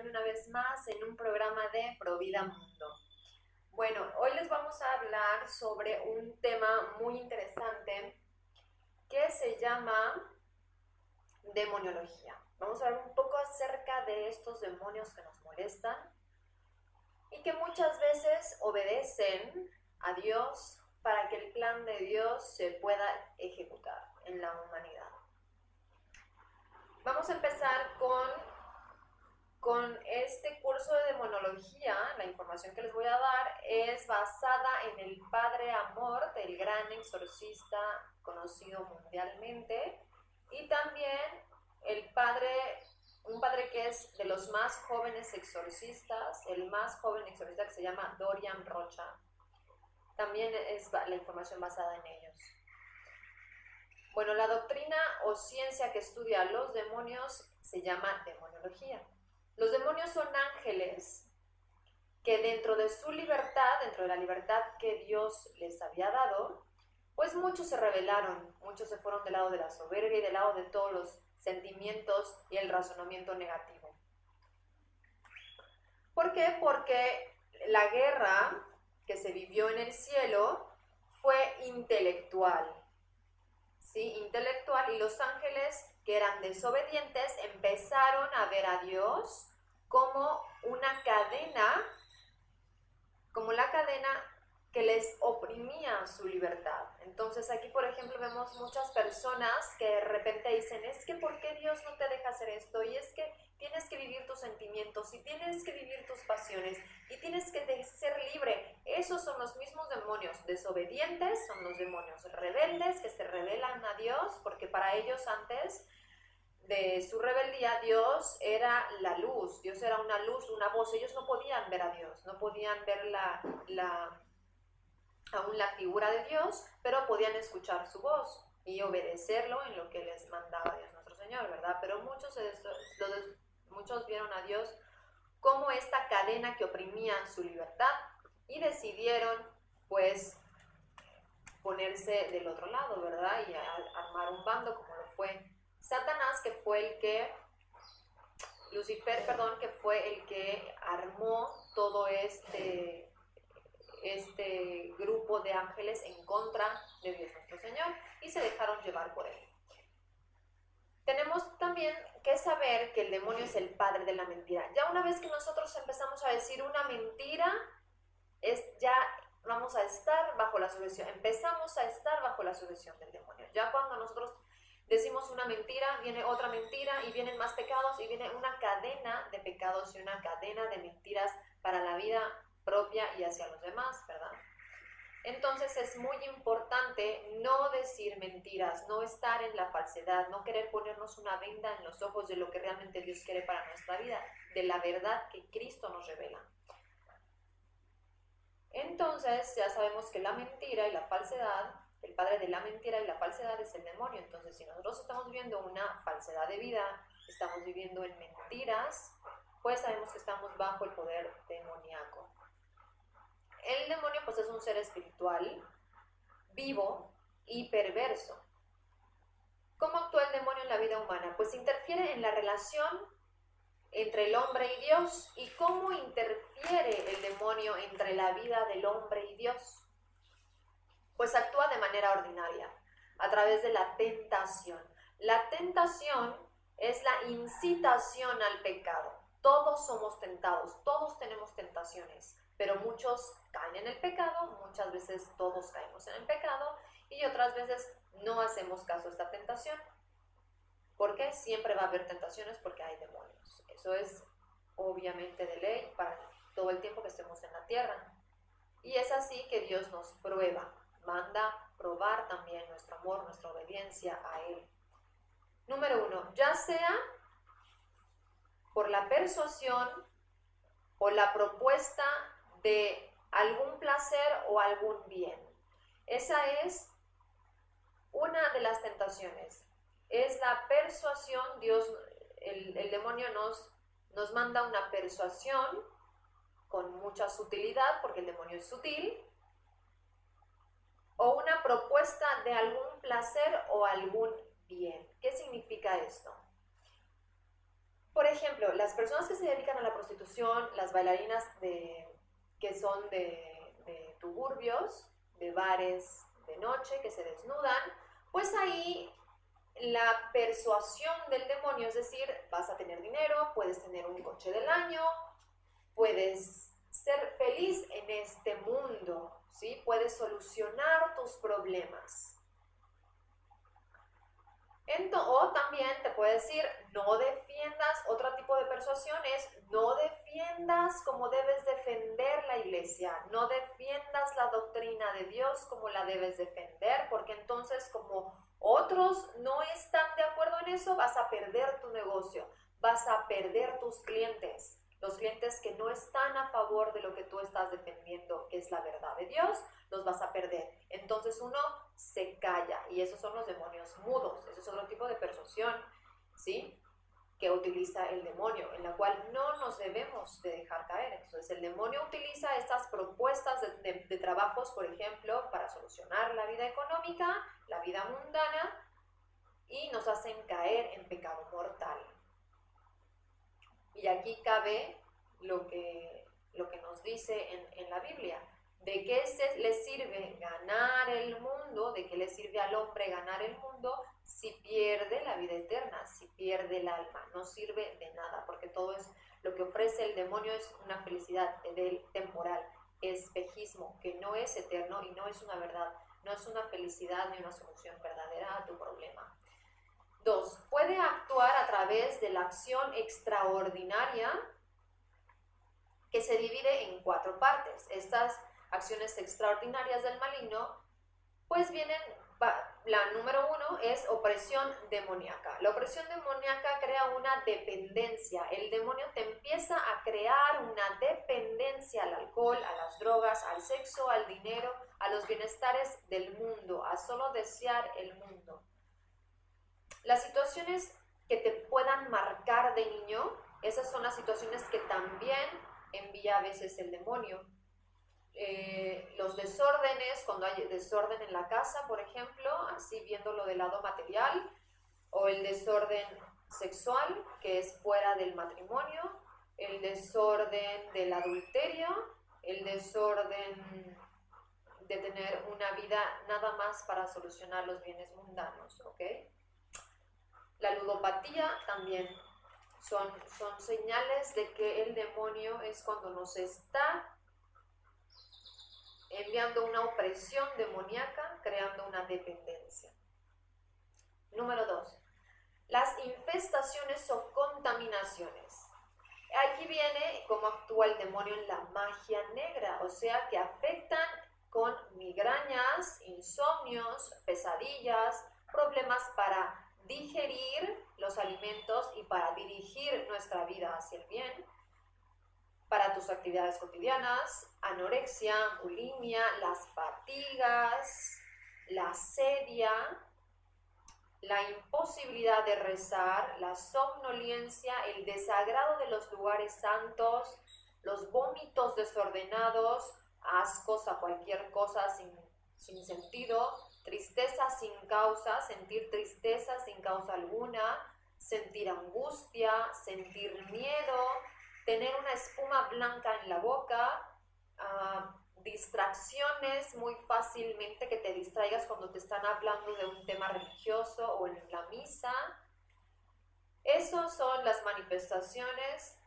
una vez más en un programa de Provida Mundo. Bueno, hoy les vamos a hablar sobre un tema muy interesante que se llama demoniología. Vamos a hablar un poco acerca de estos demonios que nos molestan y que muchas veces obedecen a Dios para que el plan de Dios se pueda ejecutar en la humanidad. Vamos a empezar con este curso de demonología. La información que les voy a dar es basada en el Padre Amor, del gran exorcista conocido mundialmente, y también un padre que es de los más jóvenes exorcistas, el más joven exorcista, que se llama Dorian Rocha. También es la información basada en ellos. Bueno, la doctrina o ciencia que estudia los demonios se llama demonología. Los demonios son ángeles que dentro de su libertad, dentro de la libertad que Dios les había dado, pues muchos se rebelaron, muchos se fueron del lado de la soberbia y del lado de todos los sentimientos y el razonamiento negativo. ¿Por qué? Porque la guerra que se vivió en el cielo fue intelectual. ¿Sí? Intelectual, y los ángeles que eran desobedientes empezaron a ver a Dios como una cadena, como la cadena que les oprimía su libertad. Entonces aquí, por ejemplo, vemos muchas personas que de repente dicen, es que ¿por qué Dios no te deja hacer esto? Y es que tienes que vivir tus sentimientos, y tienes que vivir tus pasiones, y tienes que ser libre. Esos son los mismos demonios desobedientes, son los demonios rebeldes que se rebelan a Dios, porque para ellos antes de su rebeldía Dios era la luz, Dios era una luz, una voz. Ellos no podían ver a Dios, no podían ver aún la figura de Dios, pero podían escuchar su voz y obedecerlo en lo que les mandaba Dios nuestro Señor, ¿verdad? Pero muchos vieron a Dios como esta cadena que oprimía su libertad y decidieron, pues, ponerse del otro lado, ¿verdad? Y armar un bando, como lo fue Satanás, que fue el que Lucifer, perdón, que fue el que armó todo este grupo de ángeles en contra de Dios nuestro Señor, y se dejaron llevar por él. Tenemos también que saber que el demonio es el padre de la mentira. Ya una vez que nosotros empezamos a decir una mentira, ya vamos a estar bajo la sujeción, empezamos a estar bajo la sujeción del demonio. Ya cuando nosotros decimos una mentira, viene otra mentira y vienen más pecados, y viene una cadena de pecados y una cadena de mentiras para la vida propia y hacia los demás, ¿verdad? Entonces es muy importante no decir mentiras, no estar en la falsedad, no querer ponernos una venda en los ojos de lo que realmente Dios quiere para nuestra vida, de la verdad que Cristo nos revela. Entonces ya sabemos que la mentira y la falsedad, el padre de la mentira y la falsedad es el demonio. Entonces, si nosotros estamos viviendo una falsedad de vida, estamos viviendo en mentiras, pues sabemos que estamos bajo el poder demoníaco. El demonio pues es un ser espiritual, vivo y perverso. ¿Cómo actúa el demonio en la vida humana? Pues interfiere en la relación entre el hombre y Dios. ¿Y cómo interfiere el demonio entre la vida del hombre y Dios? Pues actúa de manera ordinaria, a través de la tentación. La tentación es la incitación al pecado. Todos somos tentados, todos tenemos tentaciones, pero muchos caen en el pecado, muchas veces todos caemos en el pecado, y otras veces no hacemos caso a esta tentación. ¿Por qué? Siempre va a haber tentaciones porque hay demonios. Eso es obviamente de ley para todo el tiempo que estemos en la tierra. Y es así que Dios nos prueba, manda probar también nuestro amor, nuestra obediencia a Él. Número 1, ya sea por la persuasión o la propuesta de algún placer o algún bien. Esa es una de las tentaciones. Es la persuasión. El demonio nos manda una persuasión con mucha sutilidad, porque el demonio es sutil, o una propuesta de algún placer o algún bien. ¿Qué significa esto? Por ejemplo, ejemplo, las personas que se dedican a la prostitución, las bailarinas que son de tugurbios, de bares de noche, que se desnudan, pues ahí la persuasión del demonio, es decir, vas a tener dinero, puedes tener un coche del año, puedes ser feliz en este mundo, ¿sí? Puedes solucionar tus problemas. O también te puede decir, no defiendas, otro tipo de persuasión es, no defiendas como debes defender la iglesia, no defiendas la doctrina de Dios como la debes defender, porque entonces como otros no están de acuerdo en eso, vas a perder tu negocio, vas a perder tus clientes. Los clientes que no están a favor de lo que tú estás defendiendo, que es la verdad de Dios, los vas a perder. Entonces uno se calla, y esos son los demonios mudos. Ese es otro tipo de persuasión, ¿sí?, que utiliza el demonio, en la cual no nos debemos de dejar caer. Entonces el demonio utiliza estas propuestas de trabajos, por ejemplo, para solucionar la vida económica, la vida mundana, y nos hacen caer en pecado mortal. Y aquí cabe lo que nos dice en la Biblia. ¿De qué le sirve ganar el mundo? ¿De qué le sirve al hombre ganar el mundo si pierde la vida eterna, si pierde el alma? No sirve de nada, porque todo es lo que ofrece el demonio es una felicidad temporal, espejismo, que no es eterno y no es una verdad, no es una felicidad ni una solución verdadera a tu problema. 2. Puede actuar a través de la acción extraordinaria, que se divide en 4 partes. Estas acciones extraordinarias del maligno, pues vienen, la número 1 es opresión demoníaca. La opresión demoníaca crea una dependencia. El demonio te empieza a crear una dependencia al alcohol, a las drogas, al sexo, al dinero, a los bienestares del mundo, a solo desear el mundo. Las situaciones que te puedan marcar de niño, esas son las situaciones que también envía a veces el demonio. Los desórdenes, cuando hay desorden en la casa, por ejemplo, así viéndolo del lado material, o el desorden sexual, que es fuera del matrimonio, el desorden del adulterio, el desorden de tener una vida nada más para solucionar los bienes mundanos, ¿ok? La ludopatía también son señales de que el demonio es cuando nos está enviando una opresión demoníaca, creando una dependencia. Número 2. Las infestaciones o contaminaciones. Aquí viene cómo actúa el demonio en la magia negra, o sea que afectan con migrañas, insomnios, pesadillas, problemas para digerir los alimentos y para dirigir nuestra vida hacia el bien, para tus actividades cotidianas, anorexia, bulimia, las fatigas, la sedia, la imposibilidad de rezar, la somnolencia, el desagrado de los lugares santos, los vómitos desordenados, ascos a cualquier cosa sin sentido, tristeza sin causa, sentir tristeza sin causa alguna, sentir angustia, sentir miedo, tener una espuma blanca en la boca, distracciones muy fácilmente, que te distraigas cuando te están hablando de un tema religioso o en la misa. Esas son las manifestaciones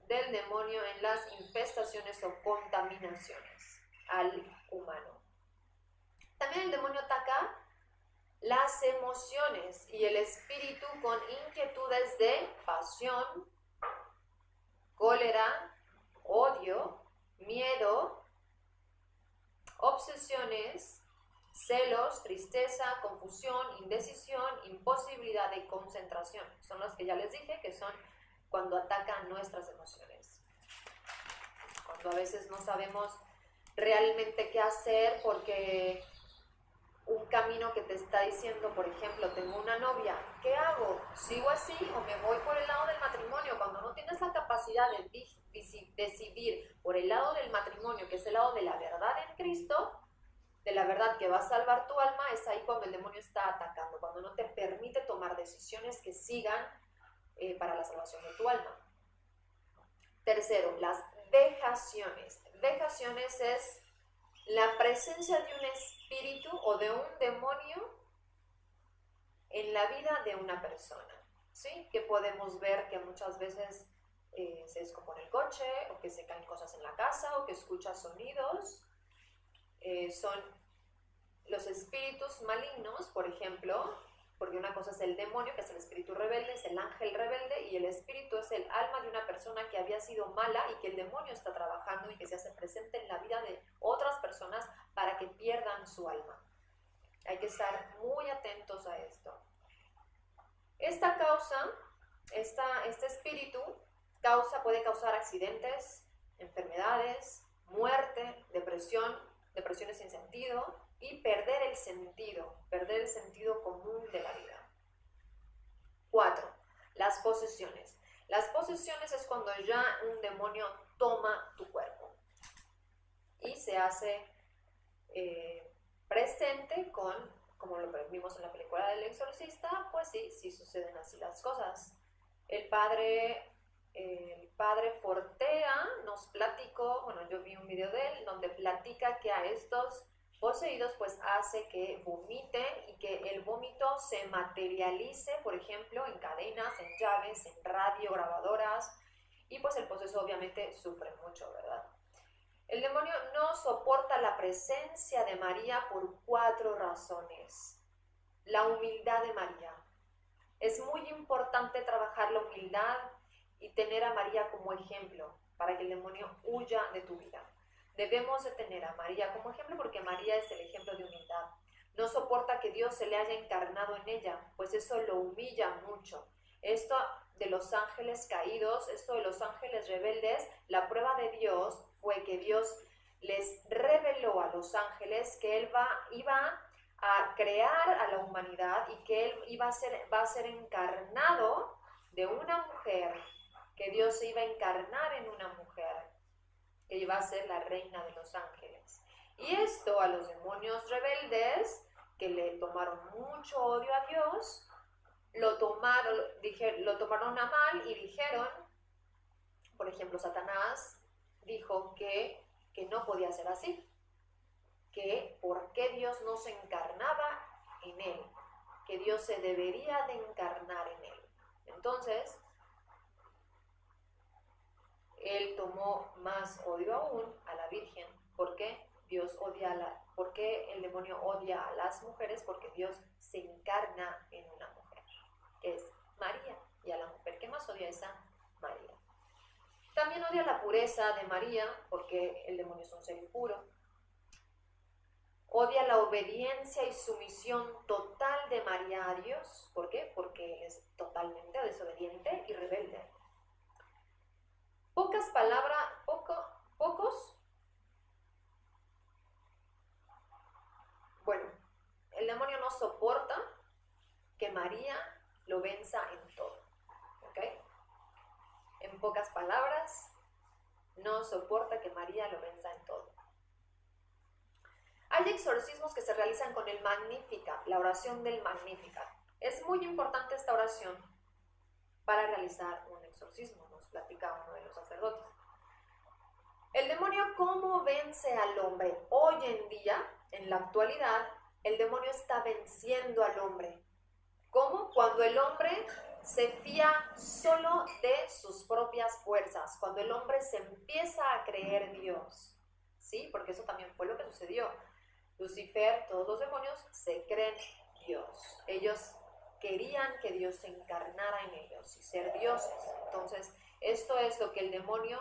del demonio en las infestaciones o contaminaciones al humano. También el demonio ataca las emociones y el espíritu con inquietudes de pasión, cólera, odio, miedo, obsesiones, celos, tristeza, confusión, indecisión, imposibilidad de concentración. Son los que ya les dije que son cuando atacan nuestras emociones. Cuando a veces no sabemos realmente qué hacer porque un camino que te está diciendo, por ejemplo, tengo una novia, ¿qué hago? ¿Sigo así o me voy por el lado del matrimonio? Cuando no tienes la capacidad de decidir por el lado del matrimonio, que es el lado de la verdad en Cristo, de la verdad que va a salvar tu alma, es ahí cuando el demonio está atacando, cuando no te permite tomar decisiones que sigan para la salvación de tu alma. Tercero, las vejaciones. Vejaciones es la presencia de un espíritu o de un demonio en la vida de una persona, ¿sí? Que podemos ver que muchas veces se descompone el coche, o que se caen cosas en la casa, o que escuchas sonidos. Son los espíritus malignos, por ejemplo, porque una cosa es el demonio, que es el espíritu rebelde, es el ángel rebelde, y el espíritu es el alma de una persona que había sido mala y que el demonio está trabajando y que se hace presente en la vida de otras personas para que pierdan su alma. Hay que estar muy atentos a esto. Esta causa, este espíritu puede causar accidentes, enfermedades, muerte, depresiones sin sentido y perder el sentido común de la vida. 4. Las posesiones. Las posesiones es cuando ya un demonio toma tu cuerpo y se hace presente como lo vimos en la película del exorcista, pues sí suceden así las cosas. El padre Fortea nos platicó, bueno, yo vi un video de él donde platica que a estos poseídos pues hace que vomiten y que el vómito se materialice, por ejemplo, en cadenas, en llaves, en radio, grabadoras, y pues el poseso obviamente sufre mucho, ¿verdad? El demonio no soporta la presencia de María por 4 razones. La humildad de María. Es muy importante trabajar la humildad y tener a María como ejemplo para que el demonio huya de tu vida. Debemos de tener a María como ejemplo porque María es el ejemplo de humildad. No soporta que Dios se le haya encarnado en ella, pues eso lo humilla mucho. Esto de los ángeles caídos, esto de los ángeles rebeldes, la prueba de Dios fue que Dios les reveló a los ángeles que Él iba a crear a la humanidad y que Él va a ser encarnado de una mujer, que Dios se iba a encarnar en una mujer, que iba a ser la reina de los ángeles. Y esto a los demonios rebeldes, que le tomaron mucho odio a Dios, lo tomaron a mal y dijeron, por ejemplo, Satanás dijo que no podía ser así, que por qué Dios no se encarnaba en él, que Dios se debería de encarnar en él. Entonces, él tomó más odio aún a la Virgen. ¿Por qué? ¿Por qué el demonio odia a las mujeres? Porque Dios se encarna en una mujer, que es María, y a la mujer que más odia es a María. También odia la pureza de María, porque el demonio es un ser impuro. Odia la obediencia y sumisión total de María a Dios. ¿Por qué? Porque él es totalmente desobediente y rebelde. Pocos. Bueno, el demonio no soporta que María lo venza en todo. ¿Ok? En pocas palabras, no soporta que María lo venza en todo. Hay exorcismos que se realizan con el Magnificat, la oración del Magnificat. Es muy importante esta oración para realizar un exorcismo, nos platica uno de los sacerdotes. El demonio, ¿cómo vence al hombre? Hoy en día, en la actualidad, el demonio está venciendo al hombre. ¿Cómo? Cuando el hombre se fía solo de sus propias fuerzas, cuando el hombre se empieza a creer Dios, ¿sí? Porque eso también fue lo que sucedió. Lucifer, todos los demonios se creen Dios. Ellos querían que Dios se encarnara en ellos y ser dioses. Entonces, esto es lo que el demonio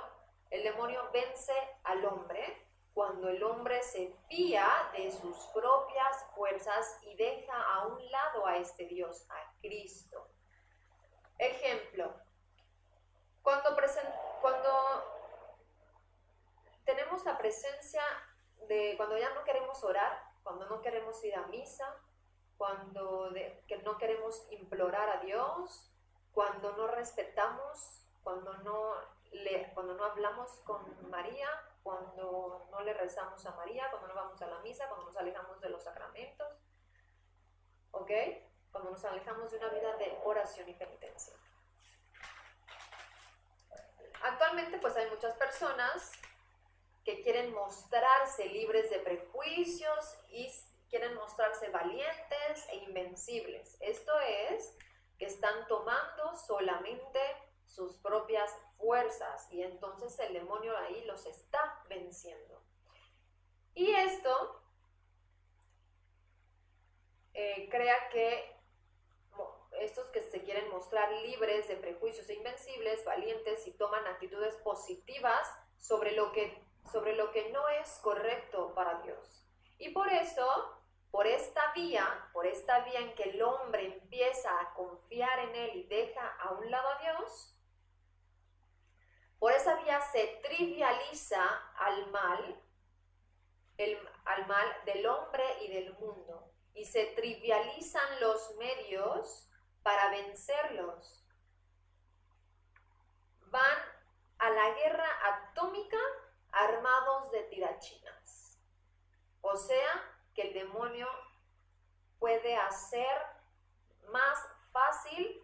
vence al hombre cuando el hombre se fía de sus propias fuerzas y deja a un lado a este Dios, a Cristo. Ejemplo, cuando tenemos la presencia de cuando ya no queremos orar, cuando no queremos ir a misa, que no queremos implorar a Dios, cuando no respetamos, cuando no hablamos con María, cuando no le rezamos a María, cuando no vamos a la misa, cuando nos alejamos de los sacramentos, ¿ok? Cuando nos alejamos de una vida de oración y penitencia. actualmente pues hay muchas personas que quieren mostrarse libres de prejuicios y quieren mostrarse valientes e invencibles. Esto es, que están tomando solamente sus propias fuerzas y entonces el demonio ahí los está venciendo. Y esto crea que estos que se quieren mostrar libres de prejuicios e invencibles, valientes y toman actitudes positivas sobre lo que no es correcto para Dios. Y por eso, por esta vía en que el hombre empieza a confiar en Él y deja a un lado a Dios, por esa vía se trivializa al mal del hombre y del mundo, y se trivializan los medios para vencerlos. Van a la guerra atómica armados de tirachinas. O sea, que el demonio puede hacer más fácil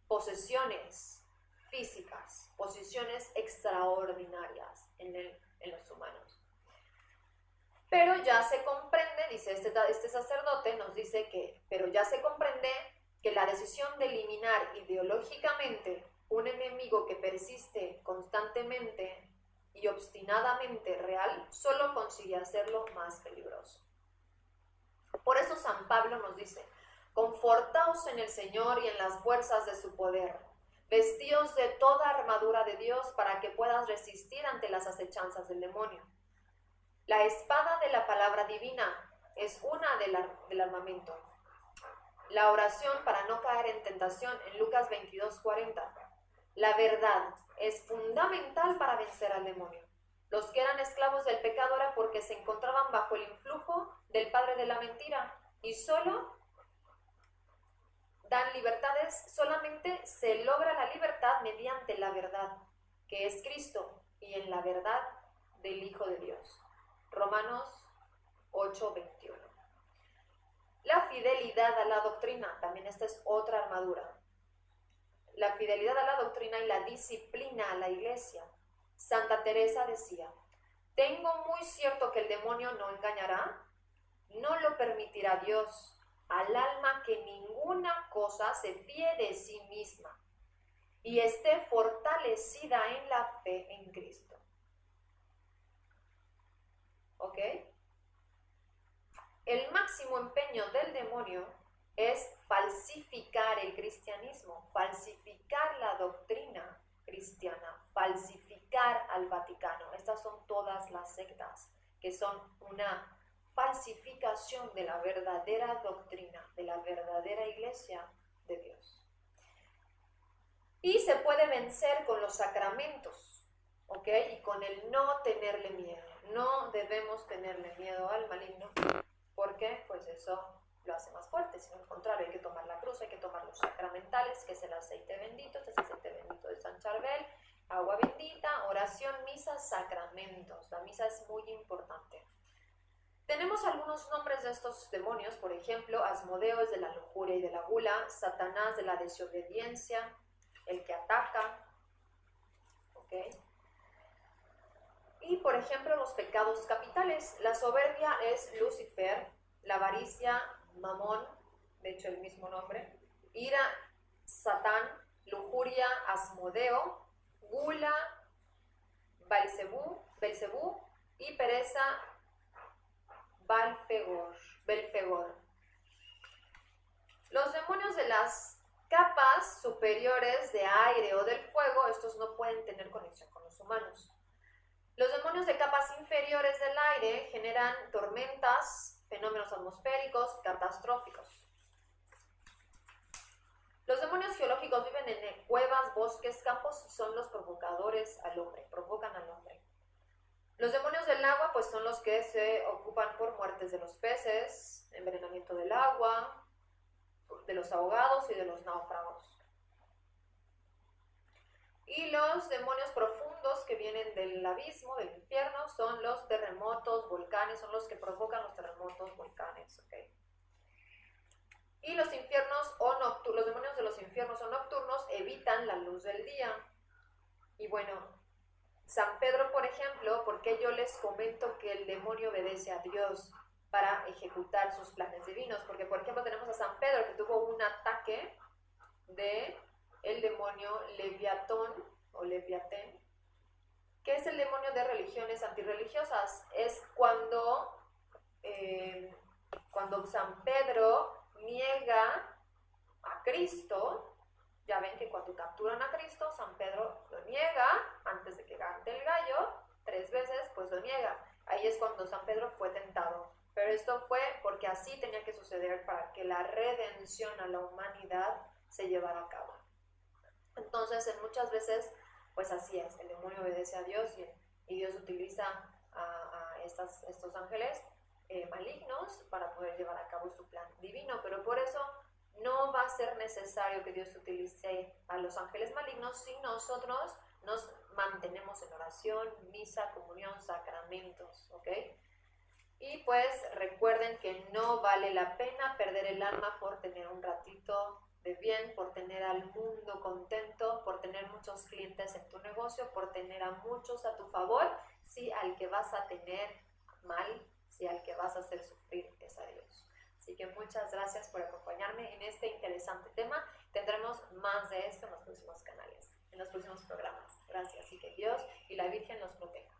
posesiones físicas, posiciones extraordinarias en los humanos. Pero ya se comprende, dice este sacerdote, nos dice que, pero ya se comprende que la decisión de eliminar ideológicamente un enemigo que persiste constantemente y obstinadamente real, solo consigue hacerlo más peligroso. Por eso San Pablo nos dice: confortaos en el Señor y en las fuerzas de su poder, vestíos de toda armadura de Dios para que puedas resistir ante las acechanzas del demonio. La espada de la palabra divina es una del armamento. La oración para no caer en tentación en Lucas 22:40. La verdad es fundamental para vencer al demonio. Los que eran esclavos del pecado era porque se encontraban bajo el influjo del padre de la mentira y solo dan libertades, solamente se logra la libertad mediante la verdad, que es Cristo, y en la verdad del Hijo de Dios. Romanos 8:21. La fidelidad a la doctrina, también esta es otra armadura. La fidelidad a la doctrina y la disciplina a la iglesia. Santa Teresa decía: tengo muy cierto que el demonio no engañará, no lo permitirá Dios al alma que ninguna cosa se fíe de sí misma y esté fortalecida en la fe en Cristo. ¿Ok? El máximo empeño del demonio es falsificar el cristianismo, falsificar la doctrina cristiana, falsificar al Vaticano. Estas son todas las sectas que son una falsificación de la verdadera doctrina, de la verdadera iglesia de Dios. Y se puede vencer con los sacramentos, ¿ok? Y con el no tenerle miedo. No debemos tenerle miedo al maligno, porque pues eso lo hace más fuerte. Sino al contrario, hay que tomar la cruz, hay que tomar los sacramentales, que es el aceite bendito, este es el aceite bendito de San Charbel, agua bendita, oración, misa, sacramentos. La misa es muy importante. Tenemos algunos nombres de estos demonios, por ejemplo, Asmodeo es de la lujuria y de la gula, Satanás de la desobediencia, el que ataca, ¿ok? Y por ejemplo, los pecados capitales, la soberbia es Lucifer, la avaricia, Mamón, de hecho el mismo nombre, ira, Satán, lujuria, Asmodeo, gula, Belcebú y pereza, Belfegor. Los demonios de las capas superiores de aire o del fuego, estos no pueden tener conexión con los humanos. Los demonios de capas inferiores del aire generan tormentas, fenómenos atmosféricos, catastróficos. Los demonios geológicos viven en cuevas, bosques, campos y son los provocadores al hombre, provocan al hombre. Los demonios del agua pues son los que se ocupan por muertes de los peces, envenenamiento del agua, de los ahogados y de los náufragos. Y los demonios profundos que vienen del abismo, del infierno, son los terremotos, volcanes, son los que provocan los terremotos, volcanes, ¿ok? Y los infiernos los demonios de los infiernos o nocturnos evitan la luz del día. Y bueno, San Pedro, por ejemplo, ¿por qué yo les comento que el demonio obedece a Dios para ejecutar sus planes divinos? Porque, por ejemplo, tenemos a San Pedro que tuvo un ataque de el demonio Leviatón o Leviatén. ¿Qué es el demonio de religiones antirreligiosas? Es cuando San Pedro niega a Cristo. Ya ven que cuando capturan a Cristo, San Pedro lo niega antes de que cante el gallo, 3 veces, pues lo niega. Ahí es cuando San Pedro fue tentado. Pero esto fue porque así tenía que suceder para que la redención a la humanidad se llevara a cabo. Entonces, muchas veces, pues así es, el demonio obedece a Dios y Dios utiliza a estos ángeles malignos para poder llevar a cabo su plan divino, pero por eso no va a ser necesario que Dios utilice a los ángeles malignos si nosotros nos mantenemos en oración, misa, comunión, sacramentos, ¿ok? Y pues recuerden que no vale la pena perder el alma por tener un ratito de bien, por tener al mundo contento, por tener muchos clientes en tu negocio, por tener a muchos a tu favor, si al que vas a tener mal, si al que vas a hacer sufrir es a Dios. Así que muchas gracias por acompañarme en este interesante tema. Tendremos más de esto en los próximos canales, en los próximos programas. Gracias y que Dios y la Virgen los proteja.